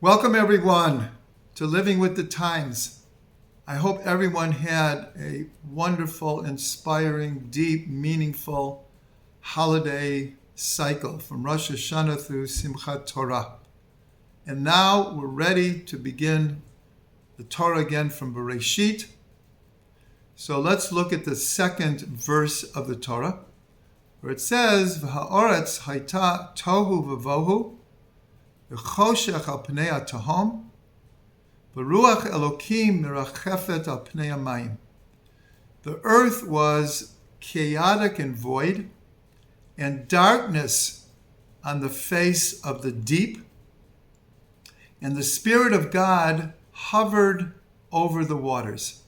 Welcome everyone to Living with the Times. I hope everyone had a wonderful, inspiring, deep, meaningful holiday cycle from Rosh Hashanah through Simchat Torah. And now we're ready to begin the Torah again from Bereishit. So let's look at the second verse of the Torah, where it says, V'ha'oretz hayta tohu v'vohu, v'choshech al pnei ha'tahom, v'ruach Elokim mirachefet al pnei hamayim. The earth was chaotic and void, and darkness on the face of the deep, and the Spirit of God hovered over the waters.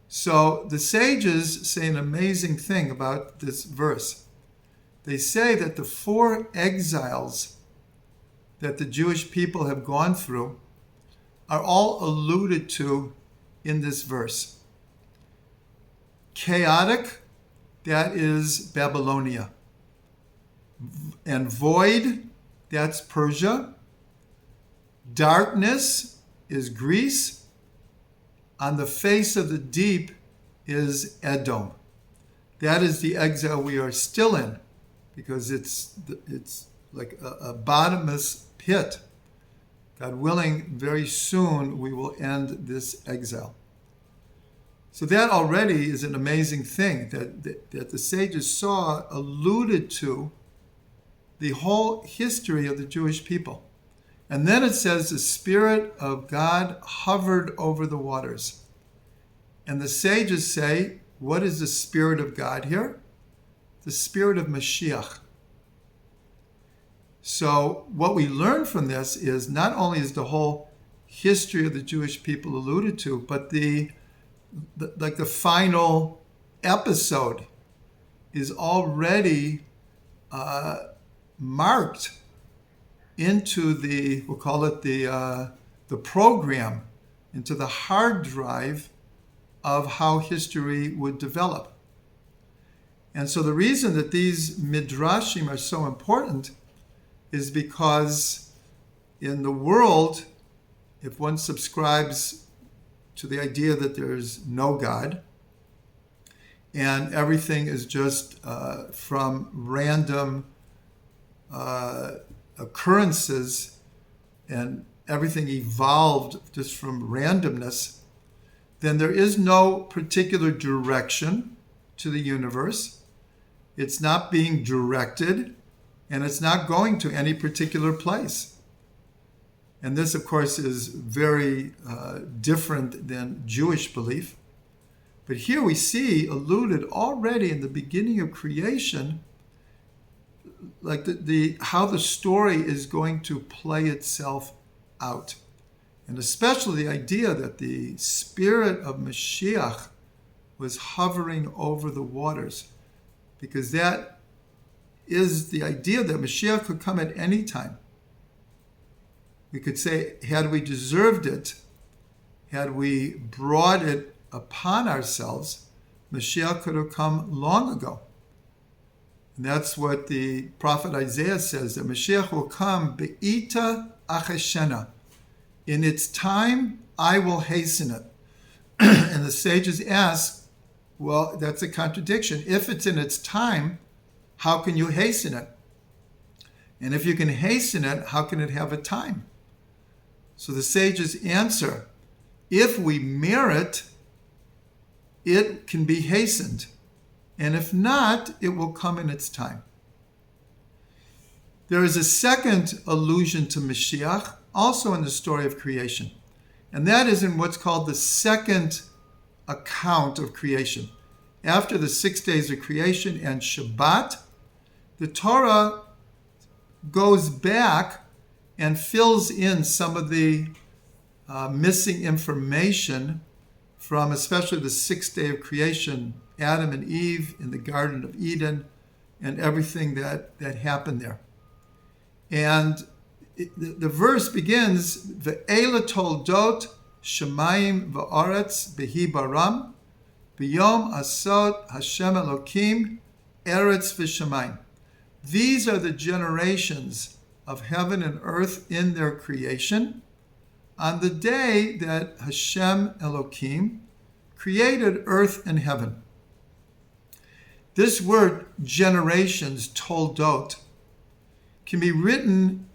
So the sages say an amazing thing about this verse. They say that the 4 exiles that the Jewish people have gone through are all alluded to in this verse. Chaotic, that is Babylonia. And void, that's Persia. Darkness is Greece. On the face of the deep is Edom. That is the exile we are still in, because it's like a bottomless pit. God willing, very soon we will end this exile. So that already is an amazing thing that the sages saw alluded to the whole history of the Jewish people. And then it says the Spirit of God hovered over the waters. And the sages say, what is the Spirit of God here? The Spirit of Mashiach. So what we learn from this is not only is the whole history of the Jewish people alluded to, but the final episode is already marked into we'll call it the program, into the hard drive of how history would develop. And so the reason that these midrashim are so important is because in the world, if one subscribes to the idea that there's no God and everything is just from random occurrences and everything evolved just from randomness, then there is no particular direction to the universe. It's not being directed, and it's not going to any particular place. And this, of course, is very different than Jewish belief. But here we see alluded already in the beginning of creation, like how the story is going to play itself out. And especially the idea that the Spirit of Mashiach was hovering over the waters, because that is the idea that Mashiach could come at any time. We could say, had we deserved it, had we brought it upon ourselves, Mashiach could have come long ago. And that's what the prophet Isaiah says, that Mashiach will come be'ita acheshena. In its time, I will hasten it. And the sages ask, well, that's a contradiction. If it's in its time, how can you hasten it? And if you can hasten it, how can it have a time? So the sages answer, if we merit, it can be hastened. And if not, it will come in its time. There is a second allusion to Mashiach, also in the story of creation. And that is in what's called the second account of creation. After the 6 days of creation and Shabbat, the Torah goes back and fills in some of the missing information from especially the 6th day of creation, Adam and Eve in the Garden of Eden, and everything that happened there. And the verse begins, Ve'ela toldot shemayim va'aretz behi baram, b'yom asot Hashem Elokim eretz v'shamayim. These are the generations of heaven and earth in their creation on the day that Hashem Elohim created earth and heaven. This word generations, toldot, can be written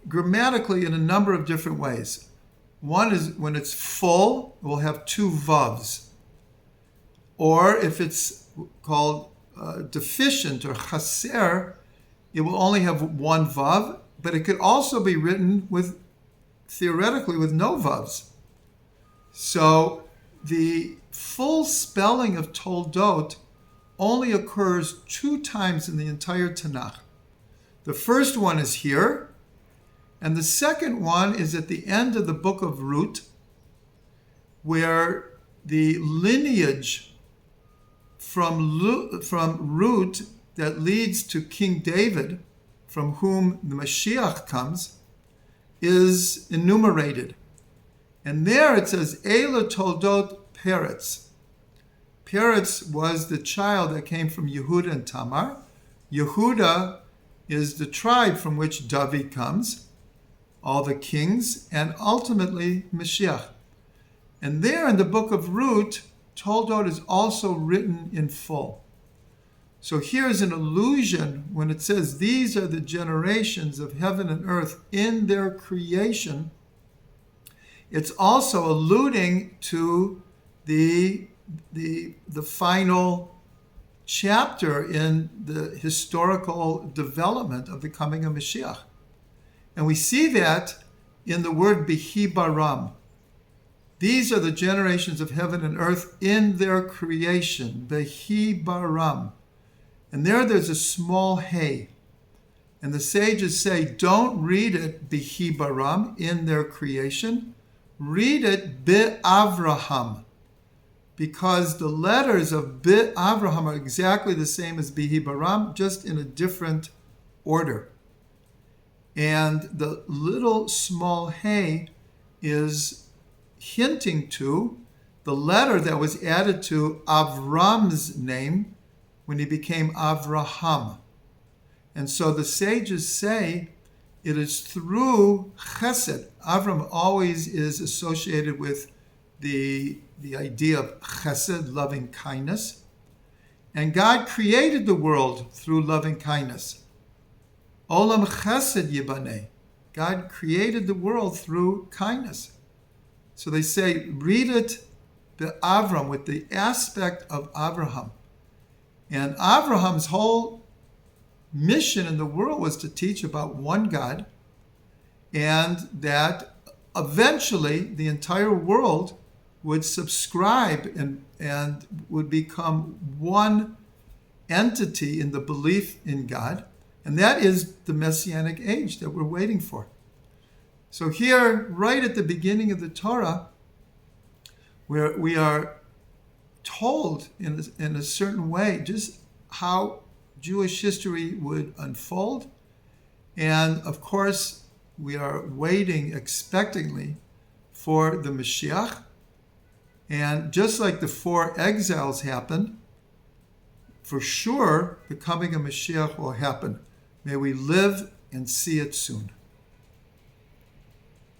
grammatically in a number of different ways. One is when it's full, it will have two vavs. Or if it's called deficient or chaser, it will only have one vav, but it could also be written theoretically with no vavs. So the full spelling of toldot only occurs 2 times in the entire Tanakh. The first one is here, and the second one is at the end of the book of Ruth, where the lineage from Ruth that leads to King David, from whom the Mashiach comes, is enumerated. And there it says, Eila Toldot Peretz. Peretz was the child that came from Yehuda and Tamar. Yehuda is the tribe from which David comes, all the kings, and ultimately Mashiach. And there in the book of Ruth, Toldot is also written in full. So here's an allusion when it says, these are the generations of heaven and earth in their creation. It's also alluding to the final chapter in the historical development of the coming of Mashiach. And we see that in the word Bihi Baram. These are the generations of heaven and earth in their creation, Bihi Baram. And there's a small hey. And the sages say, don't read it Bihi Baram, in their creation. Read it Be'avraham, because the letters of Be'avraham are exactly the same as Bihi Baram, just in a different order. And the little small hey is hinting to the letter that was added to Avram's name when he became Avraham. And so the sages say it is through chesed. Avram always is associated with the idea of chesed, loving kindness. And God created the world through loving kindness. Olam chesed yibaneh. God created the world through kindness. So they say, read it the Avram, with the aspect of Avraham. And Avraham's whole mission in the world was to teach about one God, and that eventually the entire world would subscribe and would become one entity in the belief in God. And that is the Messianic age that we're waiting for. So here, right at the beginning of the Torah, where we are told in a certain way just how Jewish history would unfold. And of course, we are waiting expectantly for the Mashiach. And just like the 4 exiles happened, for sure the coming of Mashiach will happen. May we live and see it soon.